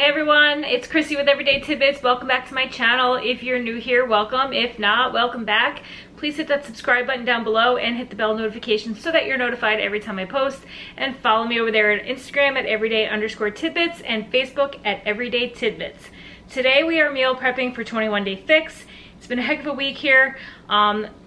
everyone, it's Chrissy with Everyday Tidbits. Welcome back to my channel. If you're new here, welcome. If not, welcome back. Please hit that subscribe button down below and hit the bell notification so that you're notified every time I post. And follow me over there on Instagram at everyday_tidbits and Facebook at Everyday Tidbits. Today we are meal prepping for 21 Day Fix. It's been a heck of a week here.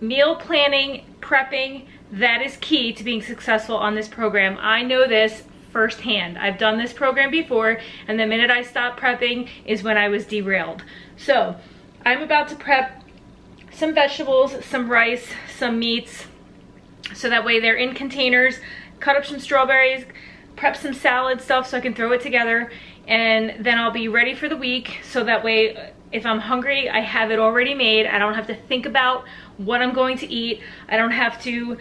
Meal planning, prepping, that is key to being successful on this program. I know this firsthand. I've done this program before, and the minute I stopped prepping is when I was derailed. So I'm about to prep some vegetables, some rice, some meats, so that way they're in containers. Cut up some strawberries, prep some salad stuff so I can throw it together, and then I'll be ready for the week, so that way if I'm hungry I have it already made. I don't have to think about what I'm going to eat. I don't have to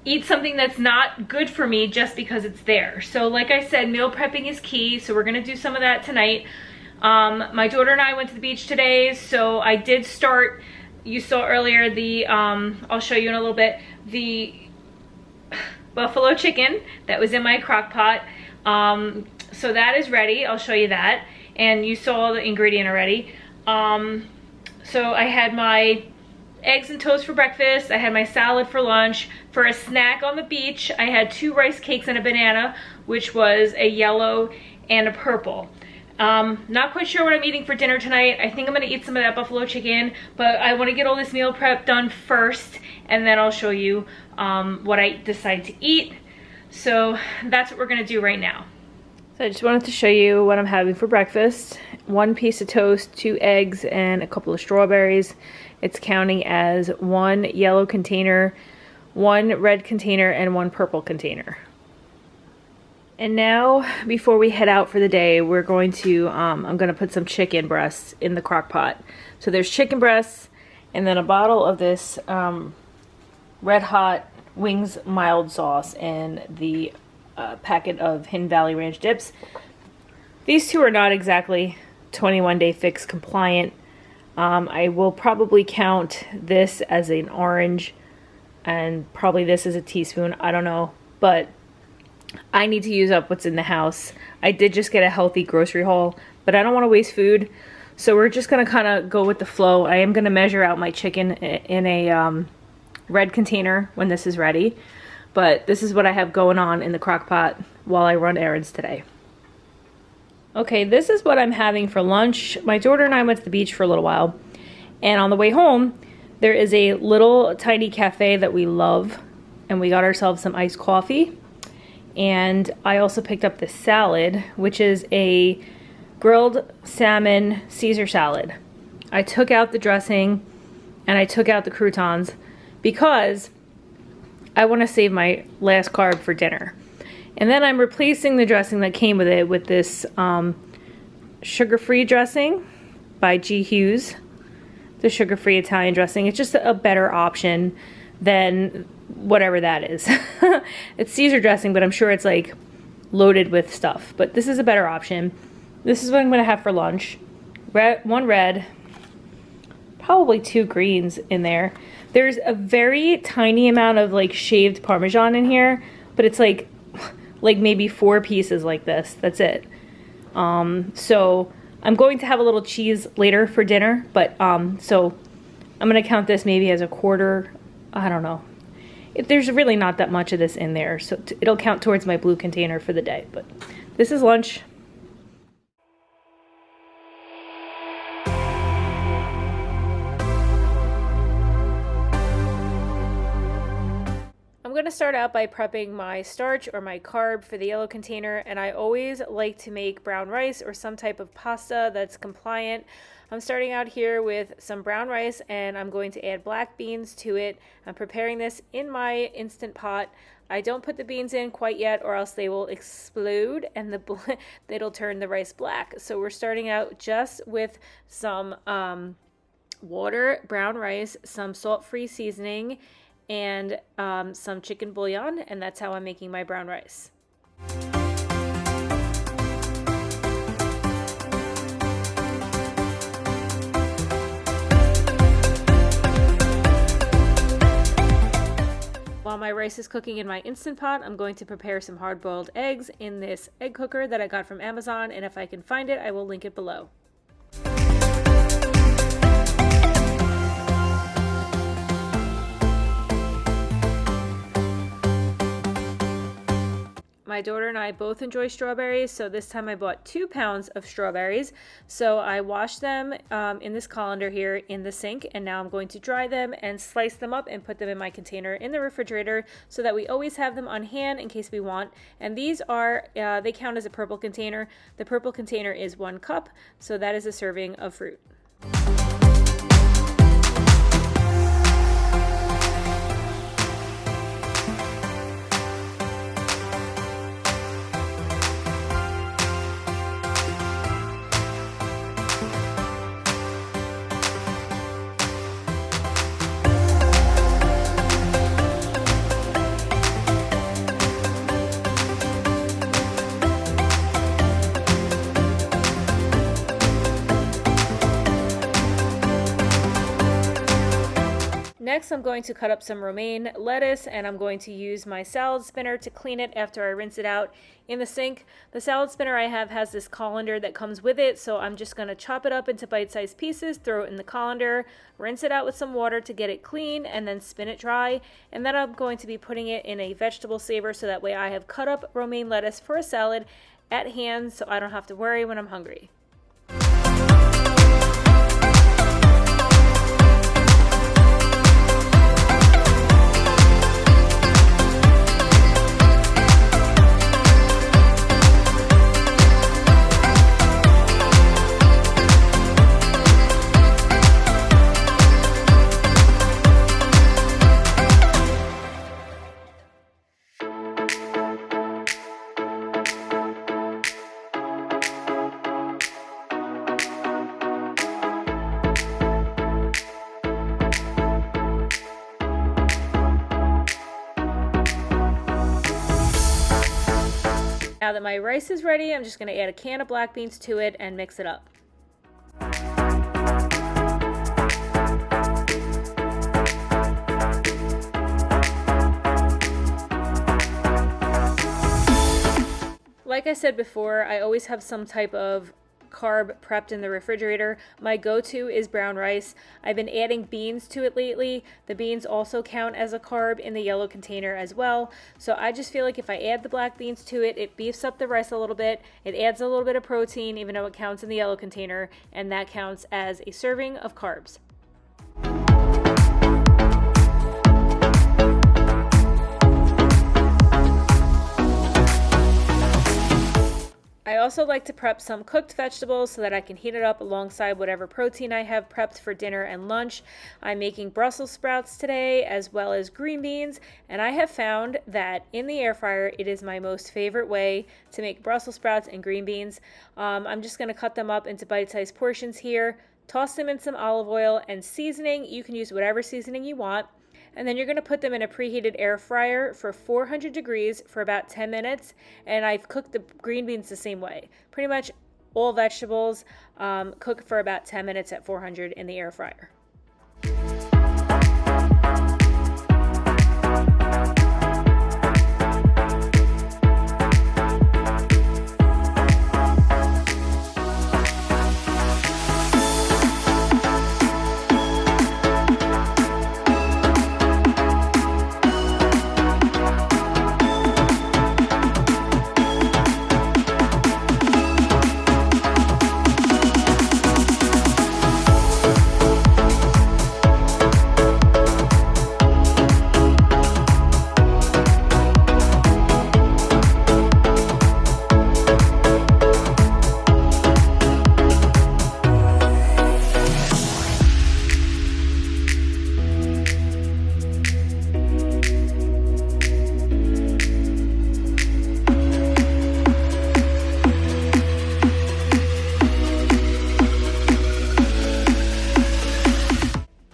eat something that's not good for me just because it's there. So like I said, meal prepping is key, so we're gonna do some of that tonight. My daughter and I went to the beach today, so I did start, you saw earlier the, I'll show you in a little bit, the buffalo chicken that was in my crock pot. So that is ready, I'll show you that. And you saw the ingredient already. So I had my eggs and toast for breakfast, I had my salad for lunch. For a snack on the beach, I had 2 rice cakes and a banana, which was a yellow and a purple. Not quite sure what I'm eating for dinner tonight. I think I'm gonna eat some of that buffalo chicken, but I wanna get all this meal prep done first, and then I'll show you what I decide to eat. So that's what we're gonna do right now. So I just wanted to show you what I'm having for breakfast. 1 piece of toast, 2 eggs, and a couple of strawberries. It's counting as 1 yellow container, 1 red container, and 1 purple container. And now, before we head out for the day, we're going to, I'm going to put some chicken breasts in the crock pot. So there's chicken breasts, and then a bottle of this Red Hot Wings mild sauce, and the packet of Hidden Valley Ranch dips. These 2 are not exactly 21 Day Fix compliant. I will probably count this as an orange, and probably this is a teaspoon, I don't know, but I need to use up what's in the house. I did just get a healthy grocery haul, but I don't want to waste food, so we're just gonna kind of go with the flow. I am gonna measure out my chicken in a red container when this is ready, but this is what I have going on in the crock pot while I run errands today. Okay, this is what I'm having for lunch. My daughter and I went to the beach for a little while, and on the way home there is a little tiny cafe that we love, and we got ourselves some iced coffee. And I also picked up this salad, which is a grilled salmon Caesar salad. I took out the dressing and I took out the croutons because I want to save my last carb for dinner. And then I'm replacing the dressing that came with it with this sugar-free dressing by G. Hughes. The sugar-free Italian dressing. It's just a better option than whatever that is. It's Caesar dressing, but I'm sure it's like loaded with stuff. But this is a better option. This is what I'm going to have for lunch. 1 red, probably 2 greens in there. There's a very tiny amount of like shaved Parmesan in here, but it's like maybe 4 pieces like this. That's it. So I'm going to have a little cheese later for dinner, but so I'm going to count this maybe as a quarter. I don't know. There's really not that much of this in there, so it'll count towards my blue container for the day. But this is lunch. I'm going to start out by prepping my starch or my carb for the yellow container, and I always like to make brown rice or some type of pasta that's compliant. I'm starting out here with some brown rice, and I'm going to add black beans to it. I'm preparing this in my Instant Pot. I don't put the beans in quite yet, or else they will explode and it'll turn the rice black. So we're starting out just with some water, brown rice, some salt-free seasoning, and some chicken bouillon, and that's how I'm making my brown rice. While my rice is cooking in my Instant Pot, I'm going to prepare some hard-boiled eggs in this egg cooker that I got from Amazon, and if I can find it, I will link it below. My daughter and I both enjoy strawberries, so this time I bought 2 pounds of strawberries. So I washed them in this colander here in the sink, and now I'm going to dry them and slice them up and put them in my container in the refrigerator so that we always have them on hand in case we want. And these are, they count as a purple container. The purple container is 1 cup, so that is a serving of fruit. Next, I'm going to cut up some romaine lettuce, and I'm going to use my salad spinner to clean it after I rinse it out in the sink. The salad spinner I have has this colander that comes with it, so I'm just going to chop it up into bite-sized pieces, throw it in the colander, rinse it out with some water to get it clean, and then spin it dry. And then I'm going to be putting it in a vegetable saver so that way I have cut up romaine lettuce for a salad at hand so I don't have to worry when I'm hungry. Now that my rice is ready, I'm just going to add a can of black beans to it and mix it up. Like I said before, I always have some type of carb prepped in the refrigerator. My go-to is brown rice. I've been adding beans to it lately. The beans also count as a carb in the yellow container as well. So I just feel like if I add the black beans to it, it beefs up the rice a little bit. It adds a little bit of protein, even though it counts in the yellow container, and that counts as a serving of carbs. I also like to prep some cooked vegetables so that I can heat it up alongside whatever protein I have prepped for dinner and lunch. I'm making Brussels sprouts today as well as green beans, and I have found that in the air fryer it is my most favorite way to make Brussels sprouts and green beans. I'm just going to cut them up into bite-sized portions here, toss them in some olive oil and seasoning. You can use whatever seasoning you want. And then you're going to put them in a preheated air fryer for 400 degrees for about 10 minutes. And I've cooked the green beans the same way. Pretty much all vegetables cook for about 10 minutes at 400 in the air fryer.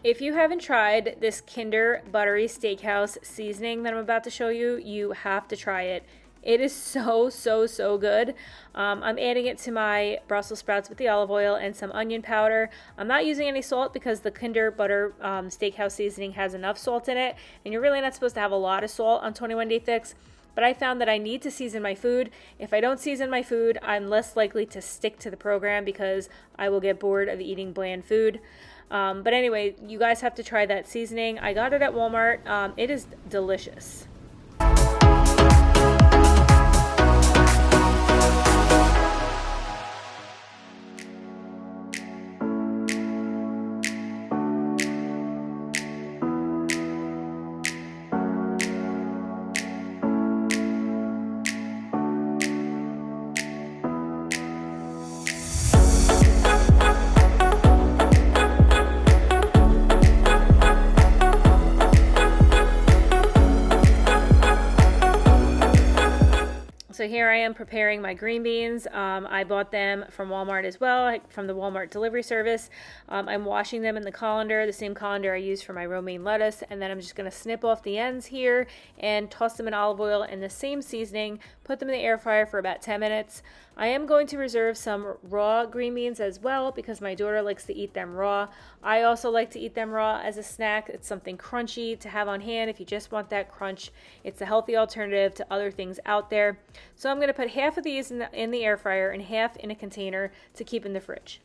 If you haven't tried this Kinder Buttery Steakhouse seasoning that I'm about to show you, you have to try it. It is so good. I'm adding it to my Brussels sprouts with the olive oil and some onion powder. I'm not using any salt because the Kinder Butter steakhouse seasoning has enough salt in it, and you're really not supposed to have a lot of salt on 21 Day Fix. But I found that I need to season my food. If I don't season my food, I'm less likely to stick to the program because I will get bored of eating bland food. But anyway, you guys have to try that seasoning. I got it at Walmart. It is delicious. So here I am preparing my green beans. I bought them from Walmart as well, from the Walmart delivery service. I'm washing them in the colander, the same colander I use for my romaine lettuce, and then I'm just going to snip off the ends here and toss them in olive oil and the same seasoning, put them in the air fryer for about 10 minutes. I am going to reserve some raw green beans as well because my daughter likes to eat them raw. I also like to eat them raw as a snack. It's something crunchy to have on hand if you just want that crunch. It's a healthy alternative to other things out there. So I'm going to put half of these in the air fryer and half in a container to keep in the fridge.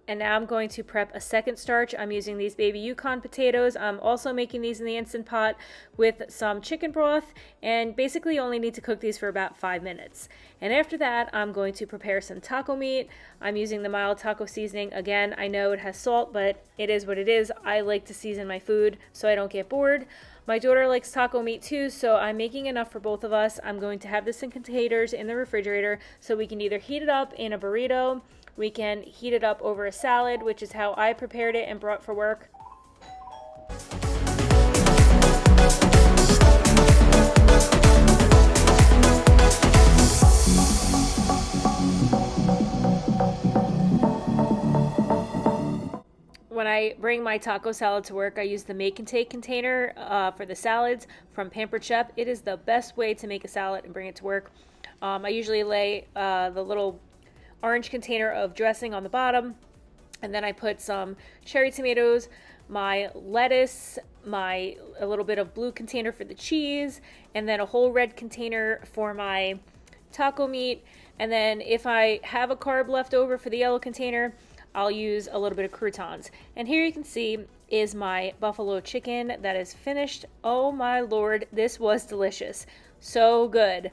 And now I'm going to prep a second starch. I'm using these baby Yukon potatoes. I'm also making these in the Instant Pot with some chicken broth, and basically only need to cook these for about 5 minutes. And after that, I'm going to prepare some taco meat. I'm using the mild taco seasoning. Again, I know it has salt, but it is what it is. I like to season my food so I don't get bored. My daughter likes taco meat too, so I'm making enough for both of us. I'm going to have this in containers in the refrigerator so we can either heat it up in a burrito, we can heat it up over a salad, which is how I prepared it and brought for work. When I bring my taco salad to work, I use the make and take container for the salads from Pampered Chef. It is the best way to make a salad and bring it to work. I usually lay the little orange container of dressing on the bottom, and then I put some cherry tomatoes, my lettuce, a little bit of blue container for the cheese, and then a whole red container for my taco meat. And then if I have a carb left over for the yellow container, I'll use a little bit of croutons. And here you can see is my buffalo chicken that is finished. Oh my lord, this was delicious. So good.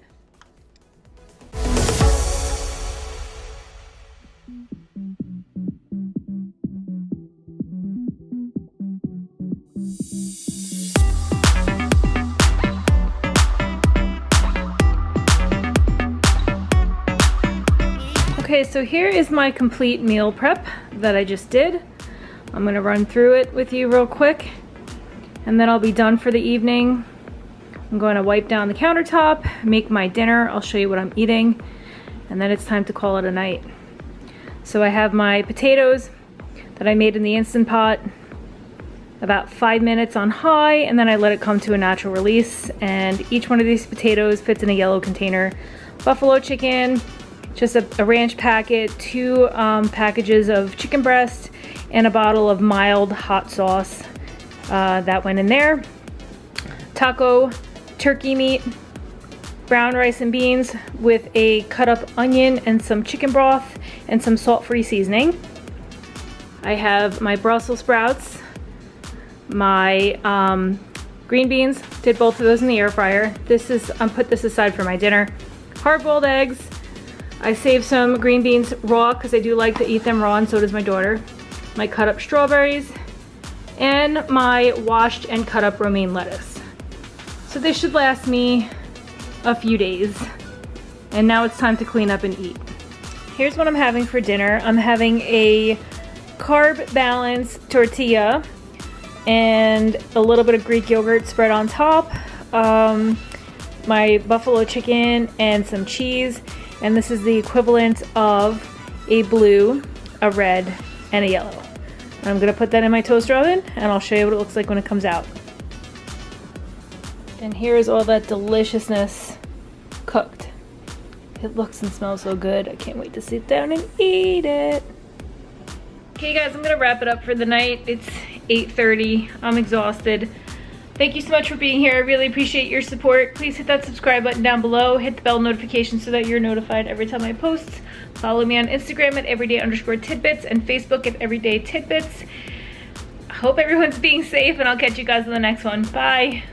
Okay, so here is my complete meal prep that I just did. I'm gonna run through it with you real quick, and then I'll be done for the evening. I'm going to wipe down the countertop, make my dinner. I'll show you what I'm eating, and then it's time to call it a night. So I have my potatoes that I made in the Instant Pot, about 5 minutes on high, and then I let it come to a natural release. And each one of these potatoes fits in a yellow container. Buffalo chicken, just a ranch packet, 2 packages of chicken breast, and a bottle of mild hot sauce that went in there. Taco turkey meat, brown rice and beans with a cut up onion and some chicken broth and some salt-free seasoning. I have my Brussels sprouts, my green beans, did both of those in the air fryer. I'm put this aside for my dinner. Hard-boiled eggs. I saved some green beans raw because I do like to eat them raw, and so does my daughter. My cut up strawberries, and my washed and cut up romaine lettuce. So this should last me a few days. And now it's time to clean up and eat. Here's what I'm having for dinner. I'm having a carb balanced tortilla and a little bit of Greek yogurt spread on top, my buffalo chicken and some cheese, and this is the equivalent of a blue, a red, and a yellow. And I'm gonna put that in my toaster oven and I'll show you what it looks like when it comes out. And here's all that deliciousness cooked. It looks and smells so good. I can't wait to sit down and eat it. Okay guys, I'm gonna wrap it up for the night. It's 8:30. I'm exhausted. Thank you so much for being here. I really appreciate your support. Please hit that subscribe button down below. Hit the bell notification so that you're notified every time I post. Follow me on Instagram at everyday_tidbits and Facebook at everydaytidbits. I hope everyone's being safe and I'll catch you guys in the next one. Bye.